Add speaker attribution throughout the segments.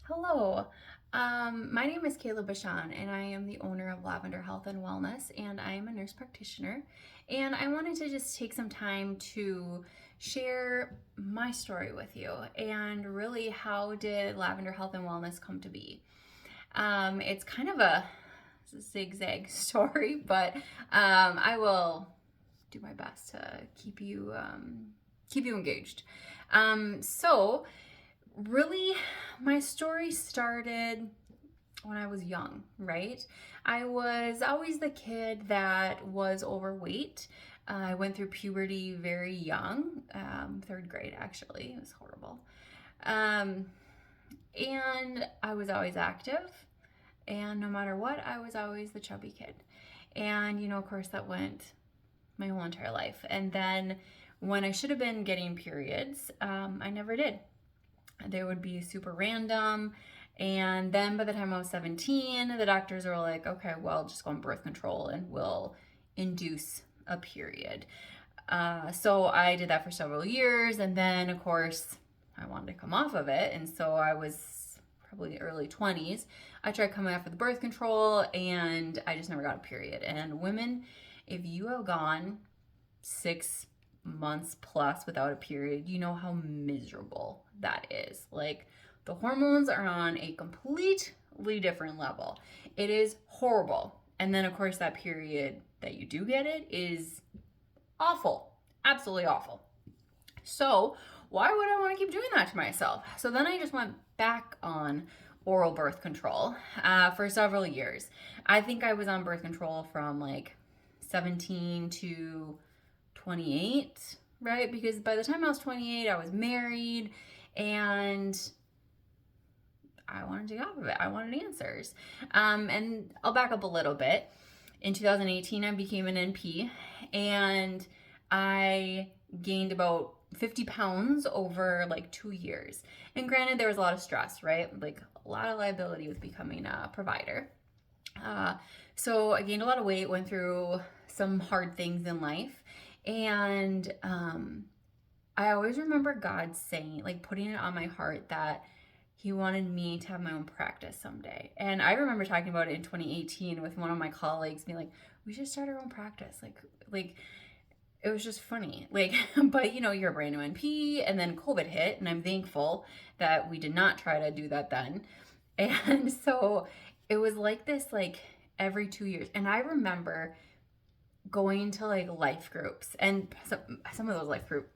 Speaker 1: Hello, my name is Kayla Bashan, and I am the owner of Lavender Health and Wellness, and I am a nurse practitioner. And I wanted to just take some time to share my story with you, and really, how did Lavender Health and Wellness come to be? It's kind of a zig-zag story, but I will do my best to keep you engaged. So really, my story started when I was young, right? I was always the kid that was overweight. I went through puberty very young, third grade actually. It was horrible. Um, and I was always active, and no matter what, I was always the chubby kid. And, of course, that went my whole entire life. And then when I should have been getting periods, I never did. They would be super random. And then by the time I was 17, the doctors were like, okay, well, just go on birth control and we'll induce a period. So I did that for several years. And then, of course, I wanted to come off of it. And so I was probably early 20s. I tried coming off of the birth control and I just never got a period. And women, if you have gone 6 months plus without a period, you know how miserable that is. Like, the hormones are on a completely different level. It is horrible. And then, of course, that period that you do get it is awful. Absolutely awful. So, why would I want to keep doing that to myself? So then I just went back on oral birth control for several years. I think I was on birth control from like 17 to 28, right? Because by the time I was 28, I was married and I wanted to get off of it. I wanted answers. And I'll back up a little bit. In 2018, I became an NP and I gained about 50 pounds over like 2 years. And granted, there was a lot of stress, right? Like a lot of liability with becoming a provider. So I gained a lot of weight, went through some hard things in life. And I always remember God saying, like putting it on my heart that He wanted me to have my own practice someday. And I remember talking about it in 2018 with one of my colleagues, being like, we should start our own practice. Like it was just funny. Like, but you're a brand new NP, and then COVID hit, and I'm thankful that we did not try to do that then. And so it was like this, like every 2 years. And I remember going to like life groups, and some of those life group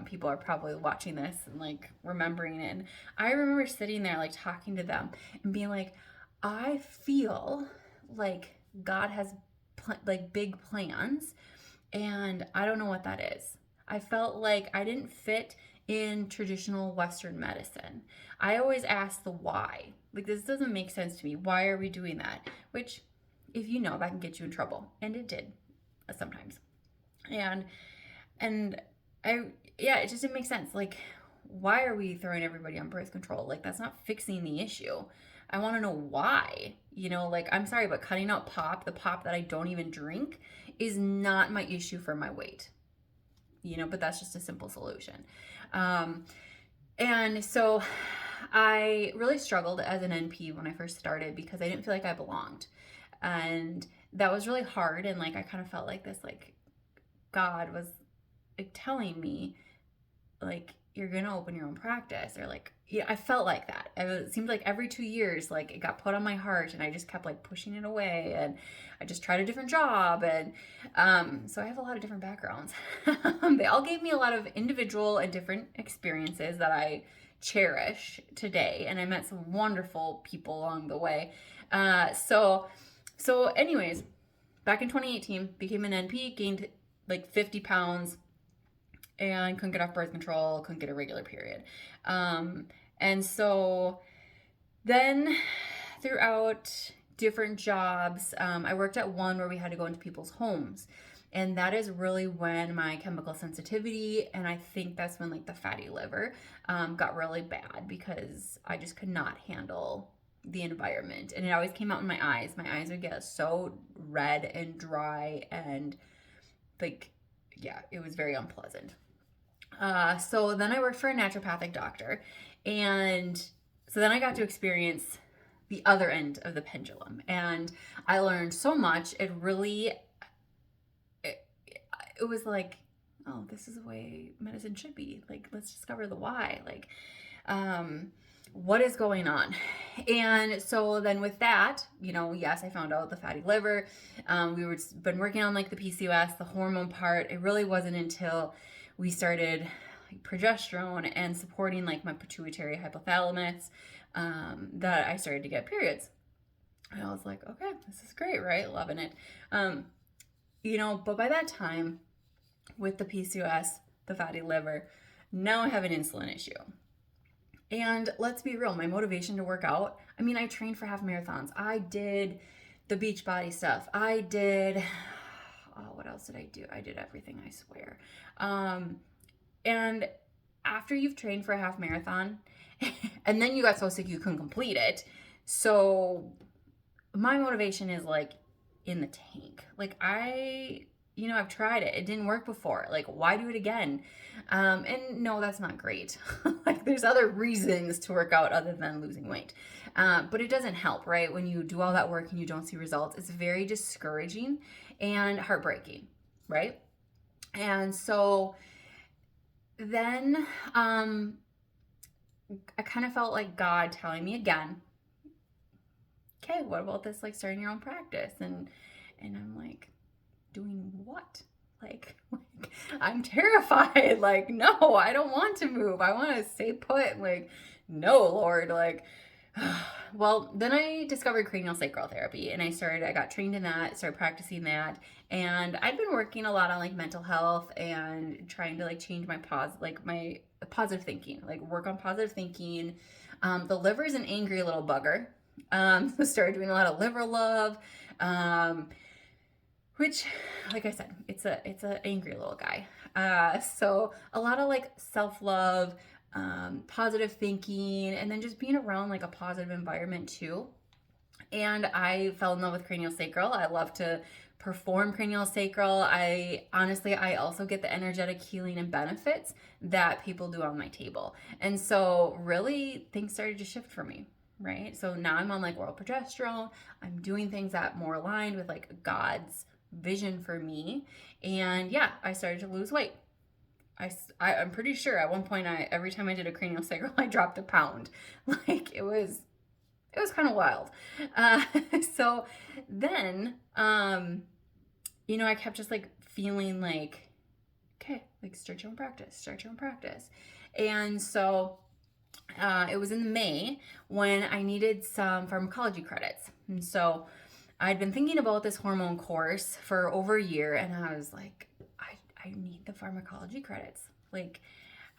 Speaker 1: people are probably watching this and like remembering it. And I remember sitting there like talking to them and being like, I feel like God has like big plans, and I don't know what that is. I felt like I didn't fit in traditional Western medicine. I always ask the why. Like, this doesn't make sense to me. Why are we doing that? Which, if you know, that can get you in trouble. And it did sometimes. And it just didn't make sense. Like, why are we throwing everybody on birth control? Like, that's not fixing the issue. I want to know why. Like, I'm sorry, but cutting out the pop that I don't even drink, is not my issue for my weight. But that's just a simple solution. And so I really struggled as an NP when I first started because I didn't feel like I belonged. And that was really hard. And like, I kind of felt like this, like God was like telling me, like, you're going to open your own practice, or like, yeah, I felt like that. It seemed like every 2 years, like it got put on my heart, and I just kept like pushing it away, and I just tried a different job. And so I have a lot of different backgrounds. They all gave me a lot of individual and different experiences that I cherish today. And I met some wonderful people along the way. So anyways, back in 2018, became an NP, gained like 50 pounds, and couldn't get off birth control, couldn't get a regular period. And so then throughout different jobs, I worked at one where we had to go into people's homes. And that is really when my chemical sensitivity, and I think that's when like the fatty liver got really bad, because I just could not handle the environment. And it always came out in my eyes. My eyes would get so red and dry, and like, yeah, it was very unpleasant. So then I worked for a naturopathic doctor, and So then I got to experience the other end of the pendulum, and I learned so much. It was like, oh, this is the way medicine should be. Like, let's discover the why. Like, what is going on? And so then with that, yes, I found out the fatty liver. Been working on like the PCOS, the hormone part. It really wasn't until we started like progesterone and supporting like my pituitary hypothalamus that I started to get periods. And I was like, okay, this is great, right? Loving it. But by that time, with the PCOS, the fatty liver, now I have an insulin issue. And let's be real, my motivation to work out, I trained for half marathons. I did the beach body stuff. I did, what else did I do? I did everything, I swear. And after you've trained for a half marathon, and then you got so sick you couldn't complete it, so my motivation is like in the tank. Like I've tried it. It didn't work before. Like, why do it again? And no, that's not great. Like, there's other reasons to work out other than losing weight. But it doesn't help, right? When you do all that work and you don't see results, it's very discouraging and heartbreaking, right? And so then I kind of felt like God telling me again, okay, what about this, like starting your own practice? And I'm like, doing what? Like I'm terrified. Like, no, I don't want to move. I want to stay put. Like, no, Lord. Like, well, then I discovered CranioSacral Therapy, and I got trained in that, started practicing that. And I'd been working a lot on like mental health and trying to like change my positive thinking, like work on positive thinking. The liver is an angry little bugger. So started doing a lot of liver love. Which, like I said, it's an angry little guy. So a lot of like self-love, positive thinking, and then just being around like a positive environment too. And I fell in love with craniosacral. I love to perform craniosacral. I also get the energetic healing and benefits that people do on my table. And so really things started to shift for me. Right? So now I'm on like oral progesterone. I'm doing things that more aligned with like God's vision for me. And yeah, I started to lose weight. I'm pretty sure at one point every time I did a craniosacral, I dropped a pound. Like it was kind of wild. So then, I kept just like feeling like, okay, like start your own practice. And so it was in May when I needed some pharmacology credits. And so I'd been thinking about this hormone course for over a year, and I was like, I need the pharmacology credits. Like,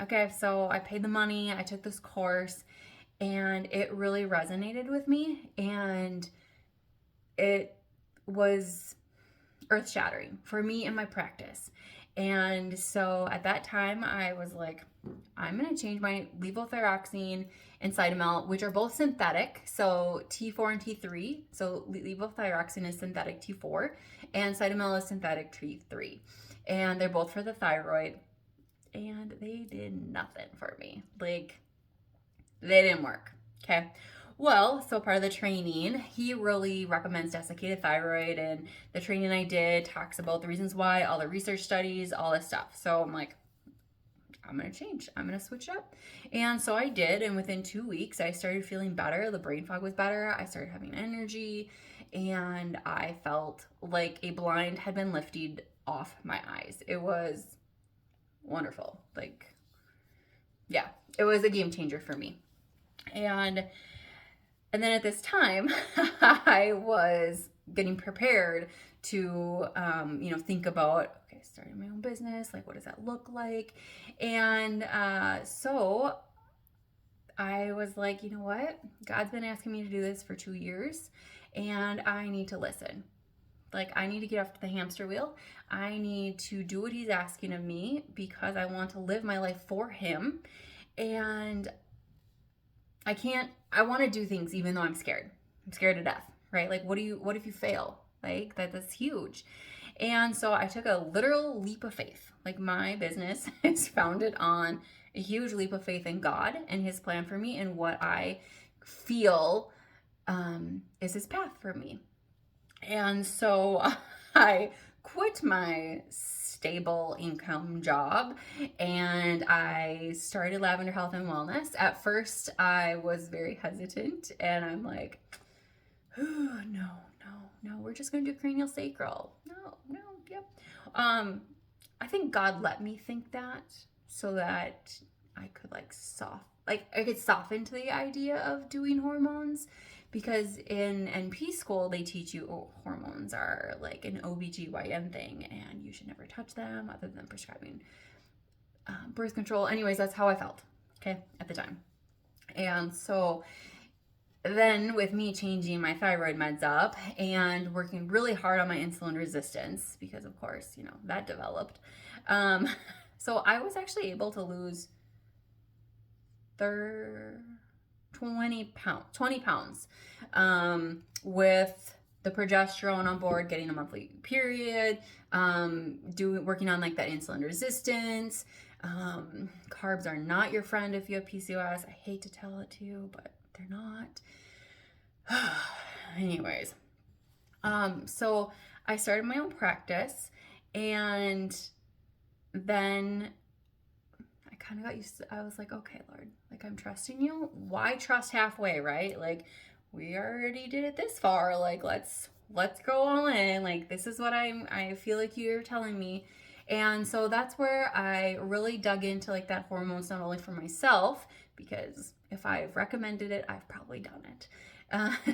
Speaker 1: okay, so I paid the money, I took this course, and it really resonated with me, and it was earth-shattering for me and my practice. And so at that time, I was like, I'm going to change my levothyroxine and Cytomel, which are both synthetic. So T4 and T3. So levothyroxine is synthetic T4 and Cytomel is synthetic T3. And they're both for the thyroid. And they did nothing for me. Like, they didn't work. Okay. Well, so part of the training, he really recommends desiccated thyroid, and the training I did talks about the reasons why, all the research studies, all this stuff. So I'm like, I'm going to change. I'm going to switch up. And so I did, and within 2 weeks, I started feeling better. The brain fog was better. I started having energy, and I felt like a blind had been lifted off my eyes. It was wonderful. Like, yeah, it was a game changer for me. And then at this time, I was getting prepared to, think about, okay, starting my own business. Like, what does that look like? And so I was like, you know what? God's been asking me to do this for 2 years, and I need to listen. Like, I need to get off the hamster wheel. I need to do what he's asking of me because I want to live my life for him. And I want to do things even though I'm scared. I'm scared to death, right? Like, what if you fail? Like, that's huge. And so I took a literal leap of faith. Like, my business is founded on a huge leap of faith in God and his plan for me and what I feel is his path for me. And so I quit my stable income job and I started Lavender Health and Wellness. At first, I was very hesitant and I'm like, oh, no, we're just going to do craniosacral. No, yep. I think God let me think that so that I could I could soften to the idea of doing hormones, because in NP school they teach you hormones are like an OBGYN thing and you should never touch them other than prescribing birth control. Anyways, that's how I felt, okay, at the time. And so then with me changing my thyroid meds up and working really hard on my insulin resistance, because of course, that developed. So I was actually able to lose 20 pounds with the progesterone on board, getting a monthly period, working on like that insulin resistance. Carbs are not your friend if you have PCOS. I hate to tell it to you, but they're not. Anyways, so I started my own practice, and then I kind of got used to, I was like, okay, Lord, like, I'm trusting you. Why trust halfway, right? Like, we already did it this far. Like, let's go all in. Like, this is what I feel like you're telling me. And so that's where I really dug into like that hormones, not only for myself, because if I've recommended it, I've probably done it.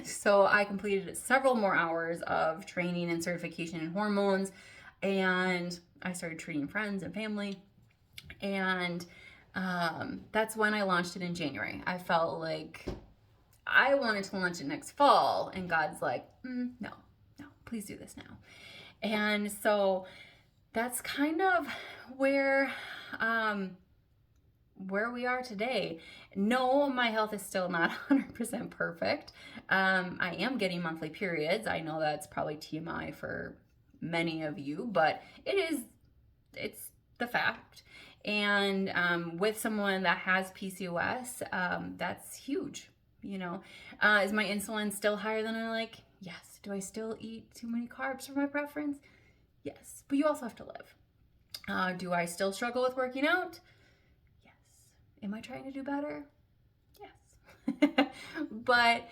Speaker 1: So I completed several more hours of training and certification in hormones, and I started treating friends and family. And that's when I launched it in January. I felt like I wanted to launch it next fall, and God's like, no, please do this now. And so that's kind of where we are today. No, my health is still not 100% perfect. I am getting monthly periods. I know that's probably TMI for many of you, but it's the fact. And with someone that has PCOS, that's huge. Is my insulin still higher than I like? Yes. Do I still eat too many carbs for my preference? Yes. But you also have to live. Do I still struggle with working out? Yes. Am I trying to do better? Yes. But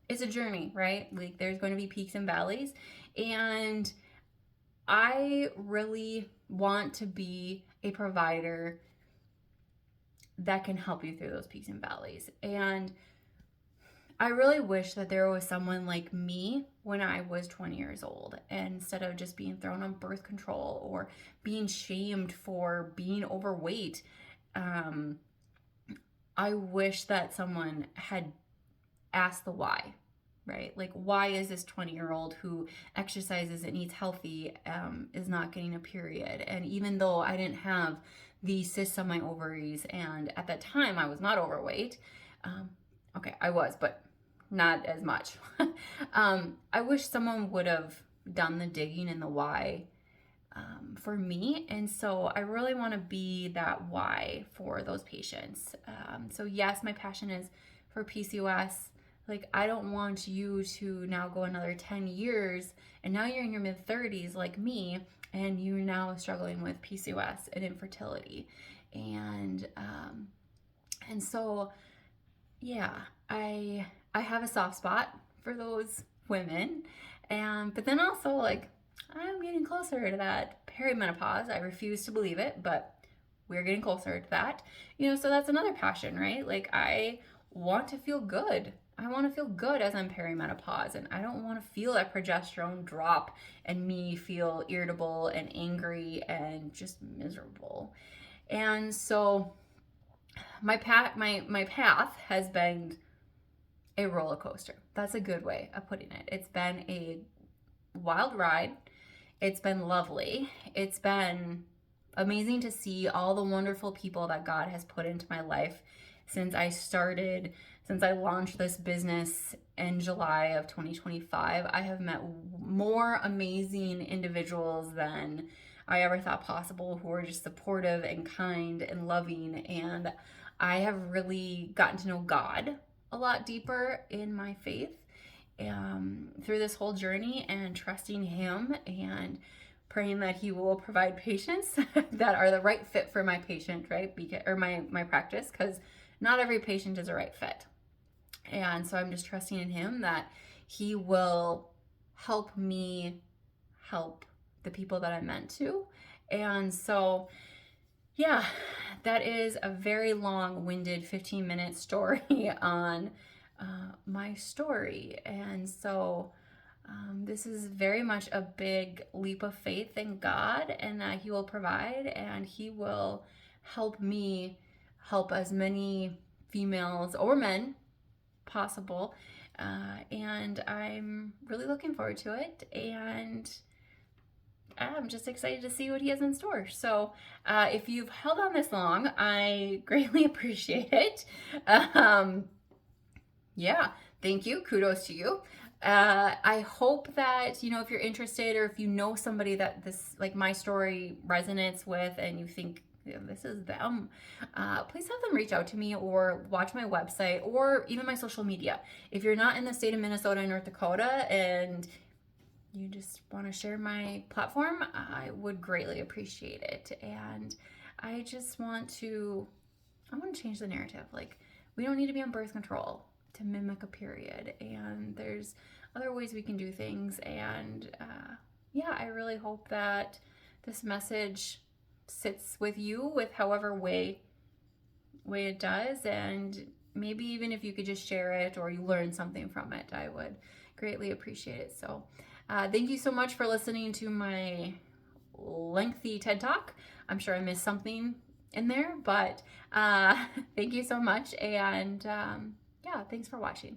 Speaker 1: it's a journey, right? Like, there's going to be peaks and valleys, and I really want to be a provider that can help you through those peaks and valleys. And I really wish that there was someone like me when I was 20 years old, instead of just being thrown on birth control or being shamed for being overweight. I wish that someone had asked the why, right? Like, why is this 20-year-old who exercises and eats healthy is not getting a period? And even though I didn't have the cysts on my ovaries, and at that time I was not overweight, okay, I was, but not as much. I wish someone would have done the digging and the why for me. And so I really want to be that why for those patients. So yes, my passion is for PCOS. Like, I don't want you to now go another 10 years and now you're in your mid 30s like me, and you're now struggling with PCOS and infertility. And so, yeah, I have a soft spot for those women. But then also, like, I'm getting closer to that perimenopause. I refuse to believe it, but we're getting closer to that. So that's another passion, right? Like, I want to feel good. I want to feel good as I'm perimenopause, and I don't want to feel that progesterone drop and me feel irritable and angry and just miserable. And so my path has been a roller coaster. That's a good way of putting it. It's been a wild ride. It's been lovely. It's been amazing to see all the wonderful people that God has put into my life since I launched this business in July of 2025. I have met more amazing individuals than I ever thought possible, who are just supportive and kind and loving. And I have really gotten to know God a lot deeper in my faith through this whole journey, and trusting Him and praying that He will provide patients that are the right fit for my patient, right? Or my practice, because not every patient is a right fit. And so I'm just trusting in Him that He will help me help the people that I'm meant to. And so, yeah, that is a very long-winded 15-minute story on my story. And so this is very much a big leap of faith in God, and that He will provide, and He will help me help as many females or men possible. And I'm really looking forward to it. And I'm just excited to see what He has in store. So if you've held on this long, I greatly appreciate it. Yeah, thank you. Kudos to you. I hope that, if you're interested, or if you know somebody that this, like my story, resonates with, and you think this is them, please have them reach out to me, or watch my website, or even my social media. If you're not in the state of Minnesota and North Dakota, and you just want to share my platform, I would greatly appreciate it. And I want to change the narrative. Like, we don't need to be on birth control to mimic a period, and there's other ways we can do things. And I really hope that this message sits with you with however way it does. And maybe even if you could just share it, or you learn something from it, I would greatly appreciate it. So thank you so much for listening to my lengthy TED Talk. I'm sure I missed something in there, but thank you so much. And thanks for watching.